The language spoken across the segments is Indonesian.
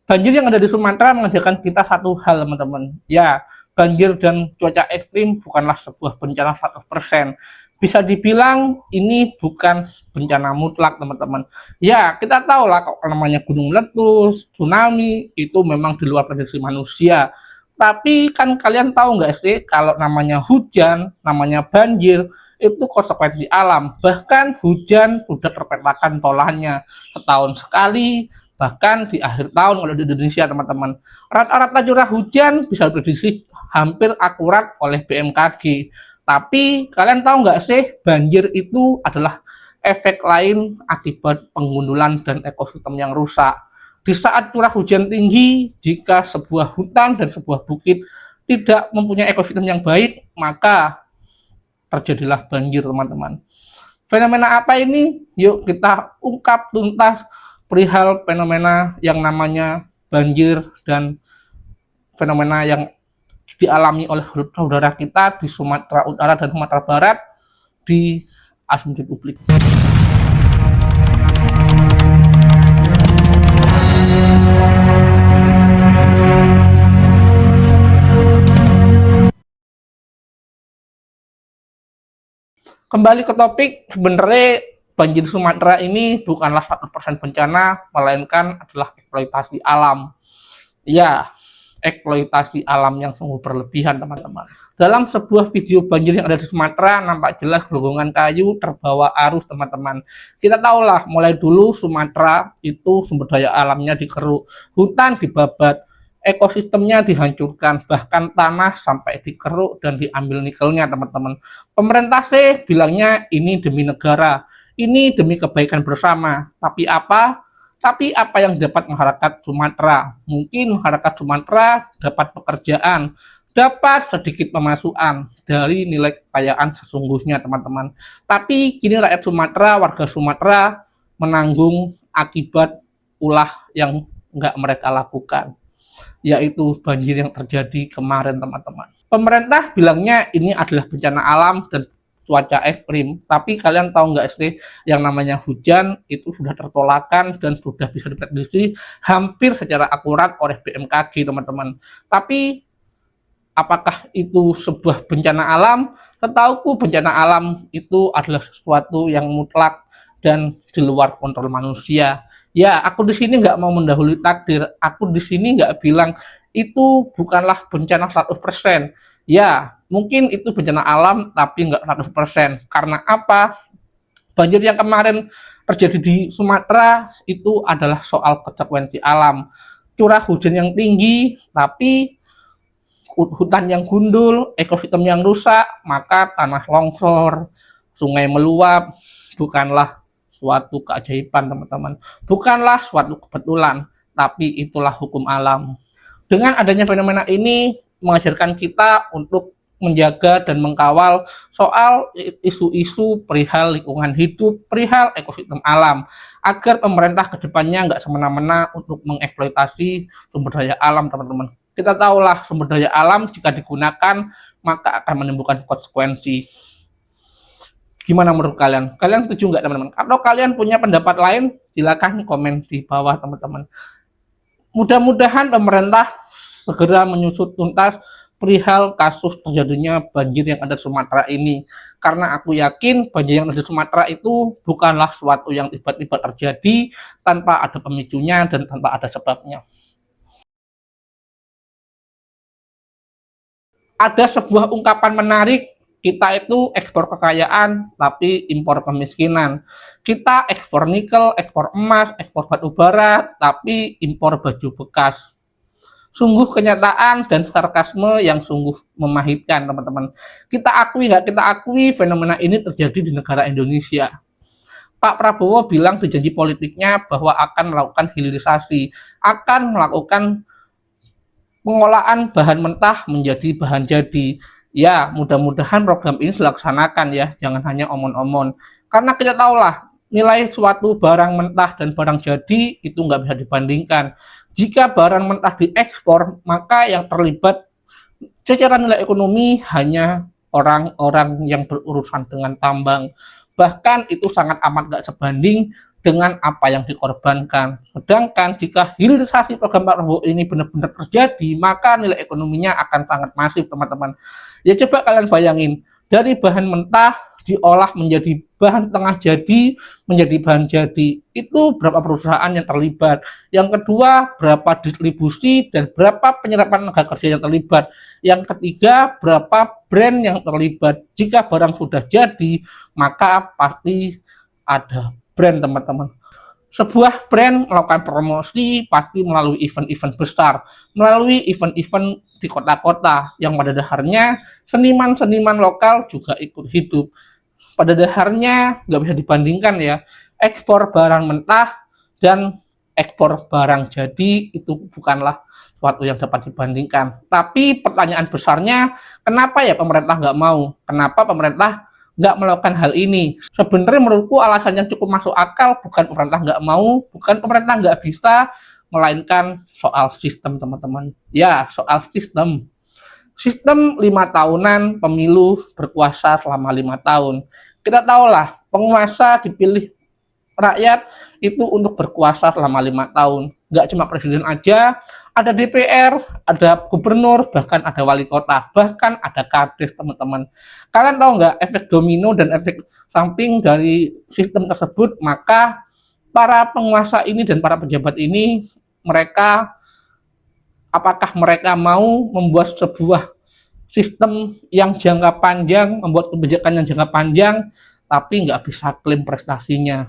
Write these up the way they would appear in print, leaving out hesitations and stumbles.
Banjir yang ada di Sumatera mengajarkan kita satu hal, teman-teman. Ya, banjir dan cuaca ekstrim bukanlah sebuah bencana 100%. Bisa dibilang ini bukan bencana mutlak, teman-teman. Ya, kita tahu lah kalau namanya gunung meletus, tsunami, itu memang di luar prediksi manusia. Tapi kan kalian tahu nggak sih kalau namanya hujan, namanya banjir, itu konsekuensi alam. Bahkan hujan sudah terpetakan polanya setahun sekali, bahkan di akhir tahun kalau di Indonesia, teman-teman. Rata-rata curah hujan bisa diprediksi hampir akurat oleh BMKG. Tapi kalian tahu nggak sih, banjir itu adalah efek lain akibat penggundulan dan ekosistem yang rusak. Di saat curah hujan tinggi, jika sebuah hutan dan sebuah bukit tidak mempunyai ekosistem yang baik, maka terjadilah banjir, teman-teman. Fenomena apa ini? Yuk kita ungkap tuntas perihal fenomena yang namanya banjir dan fenomena yang dialami oleh saudara kita di Sumatera Utara dan Sumatera Barat di asumsi publik. Kembali ke topik, sebenarnya banjir Sumatera ini bukanlah 100% bencana, melainkan adalah eksploitasi alam. Ya, eksploitasi alam yang sungguh berlebihan, teman-teman. Dalam sebuah video banjir yang ada di Sumatera, nampak jelas gelondongan kayu terbawa arus, teman-teman. Kita tahulah, mulai dulu Sumatera itu sumber daya alamnya dikeruk, hutan dibabat, ekosistemnya dihancurkan, bahkan tanah sampai dikeruk dan diambil nikelnya, teman-teman. Pemerintah sih bilangnya ini demi negara, ini demi kebaikan bersama. Tapi apa yang dapat masyarakat Sumatera? Mungkin masyarakat Sumatera dapat pekerjaan, dapat sedikit pemasukan dari nilai kekayaan sesungguhnya, teman-teman. Tapi kini rakyat Sumatera, warga Sumatera menanggung akibat ulah yang nggak mereka lakukan, yaitu banjir yang terjadi kemarin, teman-teman. Pemerintah bilangnya ini adalah bencana alam dan cuaca ekstrim, tapi kalian tahu nggak sih, yang namanya hujan itu sudah tertolakkan dan sudah bisa diprediksi hampir secara akurat oleh BMKG, teman-teman. Tapi apakah itu sebuah bencana alam? Setauku bencana alam itu adalah sesuatu yang mutlak dan di luar kontrol manusia. Ya, aku di sini nggak mau mendahului takdir. Aku di sini nggak bilang itu bukanlah bencana 100%. Ya, mungkin itu bencana alam, tapi nggak 100%. Karena apa? Banjir yang kemarin terjadi di Sumatera itu adalah soal konsekuensi alam. Curah hujan yang tinggi, tapi hutan yang gundul, ekosistem yang rusak, maka tanah longsor, sungai meluap, bukanlah suatu keajaiban, teman-teman. Bukanlah suatu kebetulan, tapi itulah hukum alam. Dengan adanya fenomena ini mengajarkan kita untuk menjaga dan mengkawal soal isu-isu perihal lingkungan hidup, perihal ekosistem alam, agar pemerintah kedepannya nggak semena-mena untuk mengeksploitasi sumber daya alam, teman-teman. Kita tahulah sumber daya alam jika digunakan maka akan menimbulkan konsekuensi. Gimana menurut kalian? Kalian setuju nggak, teman-teman? Atau kalian punya pendapat lain? Silakan komen di bawah, teman-teman. Mudah-mudahan pemerintah segera menyusut tuntas perihal kasus terjadinya banjir yang ada di Sumatera ini. Karena aku yakin banjir yang ada di Sumatera itu bukanlah suatu yang tiba-tiba terjadi tanpa ada pemicunya dan tanpa ada sebabnya. Ada sebuah ungkapan menarik, kita itu ekspor kekayaan tapi impor kemiskinan. Kita ekspor nikel, ekspor emas, ekspor batu bara, tapi impor baju bekas. Sungguh kenyataan dan sarkasme yang sungguh memahitkan, teman-teman. Kita akui nggak kita akui, fenomena ini terjadi di negara Indonesia. Pak Prabowo bilang di janji politiknya bahwa akan melakukan hilirisasi, akan melakukan pengolahan bahan mentah menjadi bahan jadi. Ya, mudah-mudahan program ini dilaksanakan ya, jangan hanya omon-omon. Karena kita tahulah, nilai suatu barang mentah dan barang jadi itu nggak bisa dibandingkan. Jika barang mentah diekspor, maka yang terlibat secara nilai ekonomi hanya orang-orang yang berurusan dengan tambang. Bahkan itu sangat amat nggak sebanding dengan apa yang dikorbankan. Sedangkan jika hilirisasi program Pak Prabowo ini benar-benar terjadi, maka nilai ekonominya akan sangat masif, teman-teman. Ya coba kalian bayangin, dari bahan mentah diolah menjadi bahan tengah jadi, menjadi bahan jadi. Itu berapa perusahaan yang terlibat. Yang kedua, berapa distribusi dan berapa penyerapan tenaga kerja yang terlibat. Yang ketiga, berapa brand yang terlibat. Jika barang sudah jadi, maka pasti ada brand, teman-teman. Sebuah brand melakukan promosi pasti melalui event-event besar, melalui event-event di kota-kota yang pada dasarnya seniman-seniman lokal juga ikut hidup. Pada dasarnya nggak bisa dibandingkan ya, ekspor barang mentah dan ekspor barang jadi itu bukanlah suatu yang dapat dibandingkan. Tapi pertanyaan besarnya, kenapa ya pemerintah nggak mau? Kenapa pemerintah nggak melakukan hal ini? Sebenarnya menurutku alasan yang cukup masuk akal, bukan pemerintah nggak mau, bukan pemerintah nggak bisa, melainkan soal sistem, teman-teman. Ya, soal sistem. Sistem 5 tahunan pemilu berkuasa selama 5 tahun. Kita tahulah, penguasa dipilih rakyat itu untuk berkuasa selama 5 tahun. Nggak cuma presiden aja, ada DPR, ada gubernur, bahkan ada wali kota, bahkan ada kades, teman-teman. Kalian tahu nggak efek domino dan efek samping dari sistem tersebut? Maka para penguasa ini dan para pejabat ini, apakah mereka mau membuat sebuah sistem yang jangka panjang, membuat kebijakan yang jangka panjang, tapi nggak bisa klaim prestasinya.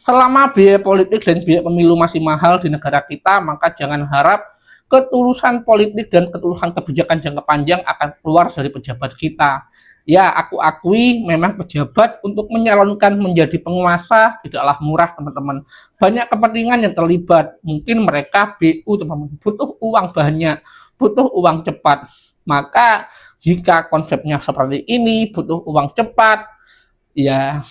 Selama biaya politik dan biaya pemilu masih mahal di negara kita, maka jangan harap ketulusan politik dan ketulusan kebijakan jangka panjang akan keluar dari pejabat kita. Ya, aku akui memang pejabat untuk menyalonkan menjadi penguasa tidaklah murah, teman-teman. Banyak kepentingan yang terlibat. Mungkin mereka BU, teman-teman, butuh uang banyak, butuh uang cepat. Maka jika konsepnya seperti ini, butuh uang cepat, ya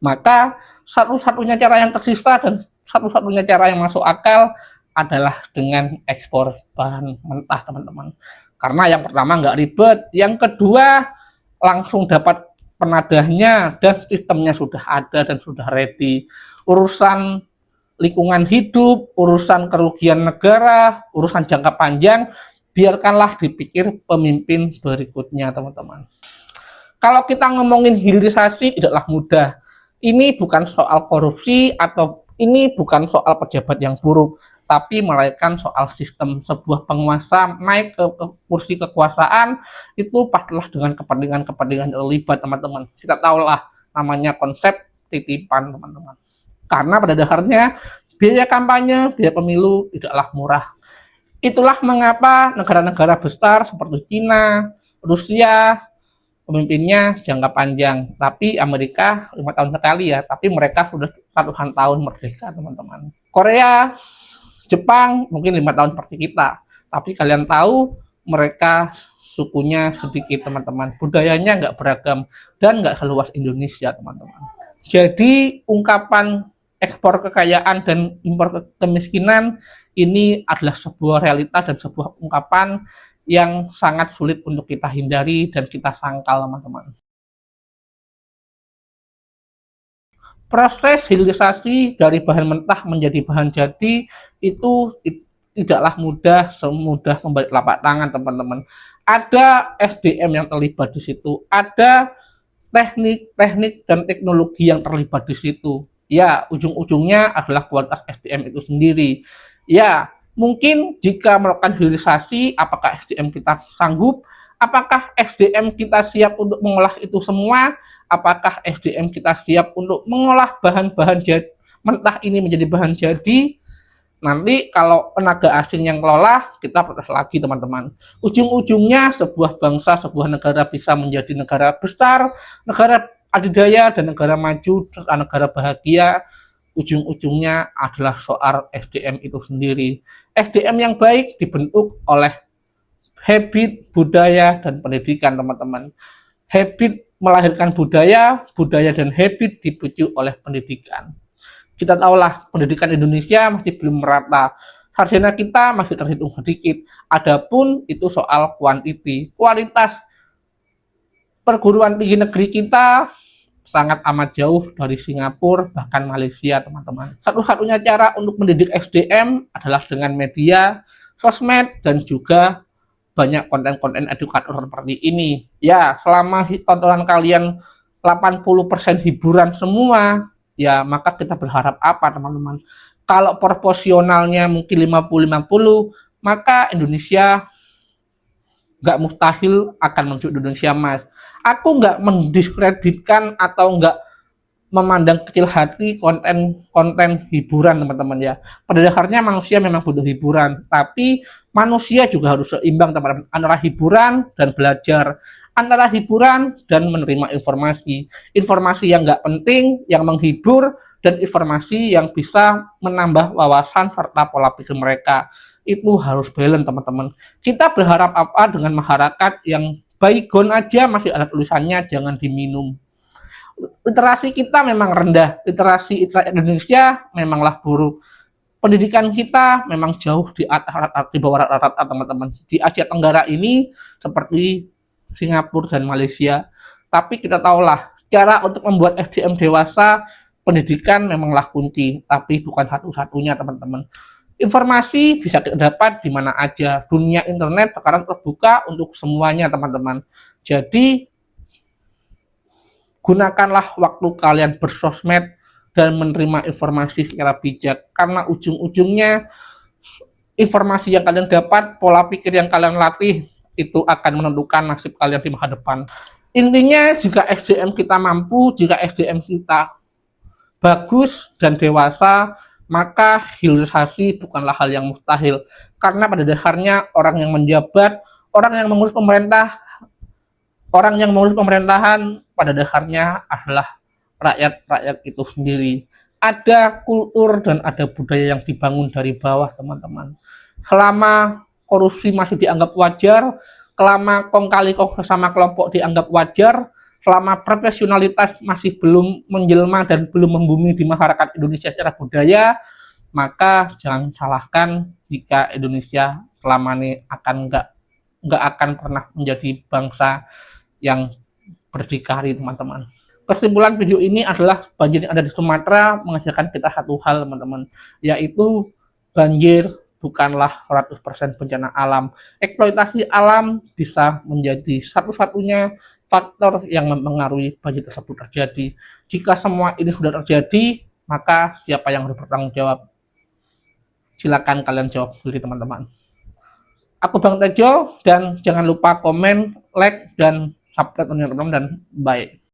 maka satu-satunya cara yang tersisa dan satu-satunya cara yang masuk akal adalah dengan ekspor bahan mentah, teman-teman. Karena yang pertama nggak ribet, yang kedua langsung dapat penadahnya dan sistemnya sudah ada dan sudah ready. Urusan lingkungan hidup, urusan kerugian negara, urusan jangka panjang, biarkanlah dipikir pemimpin berikutnya, teman-teman. Kalau kita ngomongin hilirisasi tidaklah mudah. Ini bukan soal korupsi atau ini bukan soal pejabat yang buruk, tapi melainkan soal sistem. Sebuah penguasa naik ke kursi kekuasaan itu pastilah dengan kepentingan-kepentingan yang terlibat, teman-teman. Kita tahulah namanya konsep titipan, teman-teman. Karena pada dasarnya biaya kampanye, biaya pemilu tidaklah murah. Itulah mengapa negara-negara besar seperti China, Rusia, pemimpinnya jangka panjang. Tapi Amerika 5 tahun sekali ya, tapi mereka sudah ratusan tahun merdeka, teman-teman. Korea, Jepang mungkin 5 tahun seperti kita, tapi kalian tahu mereka sukunya sedikit, teman-teman. Budayanya nggak beragam dan nggak seluas Indonesia, teman-teman. Jadi ungkapan ekspor kekayaan dan impor kemiskinan ini adalah sebuah realitas dan sebuah ungkapan yang sangat sulit untuk kita hindari dan kita sangkal, teman-teman. Proses hilirisasi dari bahan mentah menjadi bahan jadi itu tidaklah mudah semudah membalik telapak tangan, teman-teman. Ada SDM yang terlibat di situ, ada teknik-teknik dan teknologi yang terlibat di situ. Ya, ujung-ujungnya adalah kualitas SDM itu sendiri. Ya, mungkin jika melakukan hilirisasi, apakah SDM kita sanggup? Apakah SDM kita siap untuk mengolah itu semua? Apakah SDM kita siap untuk mengolah bahan-bahan mentah ini menjadi bahan jadi? Nanti kalau tenaga asing yang kelola, kita protes lagi, teman-teman. Ujung-ujungnya sebuah bangsa, sebuah negara bisa menjadi negara besar, negara adidaya dan negara maju, negara bahagia. Ujung-ujungnya adalah soal SDM itu sendiri. SDM yang baik dibentuk oleh habit, budaya, dan pendidikan, teman-teman. Habit melahirkan budaya, budaya dan habit dipicu oleh pendidikan. Kita tahulah pendidikan Indonesia masih belum merata. Sarjana kita masih terhitung sedikit. Adapun itu soal kuantiti, kualitas perguruan tinggi negeri kita sangat amat jauh dari Singapura, bahkan Malaysia, teman-teman. Satu-satunya cara untuk mendidik SDM adalah dengan media, sosmed, dan juga banyak konten-konten edukator seperti ini. Ya, selama tontonan kalian 80% hiburan semua, ya maka kita berharap apa, teman-teman? Kalau proporsionalnya mungkin 50-50, maka Indonesia nggak mustahil akan menuju Indonesia Mas. Aku nggak mendiskreditkan atau nggak memandang kecil hati konten-konten hiburan, teman-teman ya. Pada dasarnya manusia memang butuh hiburan, tapi manusia juga harus seimbang, teman-teman, antara hiburan dan belajar, antara hiburan dan menerima informasi. Informasi yang nggak penting, yang menghibur, dan informasi yang bisa menambah wawasan serta pola pikir mereka. Itu harus balance, teman-teman. Kita berharap apa dengan masyarakat yang baygon aja masih ada tulisannya jangan diminum. Literasi kita memang rendah, literasi Indonesia memanglah buruk. Pendidikan kita memang jauh di bawah rata-rata, teman-teman. Di Asia Tenggara ini seperti Singapura dan Malaysia. Tapi kita tahulah cara untuk membuat SDM dewasa, pendidikan memanglah kunci, tapi bukan satu-satunya, teman-teman. Informasi bisa kita dapat di mana aja. Dunia internet sekarang terbuka untuk semuanya, teman-teman. Jadi gunakanlah waktu kalian bersosmed dan menerima informasi secara bijak, karena ujung-ujungnya informasi yang kalian dapat, pola pikir yang kalian latih, itu akan menentukan nasib kalian di masa depan. Intinya jika SDM kita mampu, jika SDM kita bagus dan dewasa, maka hilirisasi bukanlah hal yang mustahil, karena pada dasarnya orang yang menjabat, orang yang mengurus pemerintah, orang yang mengurus pemerintahan pada dasarnya adalah rakyat-rakyat itu sendiri. Ada kultur dan ada budaya yang dibangun dari bawah, teman-teman. Selama korupsi masih dianggap wajar, selama kong kali kong sesama kelompok dianggap wajar, selama profesionalitas masih belum menjelma dan belum membumi di masyarakat Indonesia secara budaya, maka jangan salahkan jika Indonesia selama ini nggak akan pernah menjadi bangsa yang berdikari, teman-teman. Kesimpulan video ini adalah banjir yang ada di Sumatera mengajarkan kita satu hal, teman-teman, yaitu banjir bukanlah 100% bencana alam. Eksploitasi alam bisa menjadi satu-satunya faktor yang mempengaruhi banjir tersebut terjadi. Jika semua ini sudah terjadi, maka siapa yang harus bertanggung jawab? Silakan kalian jawab sendiri, teman-teman. Aku Bang Tejo, dan jangan lupa komen, like, dan subscribe, teman-teman, dan bye.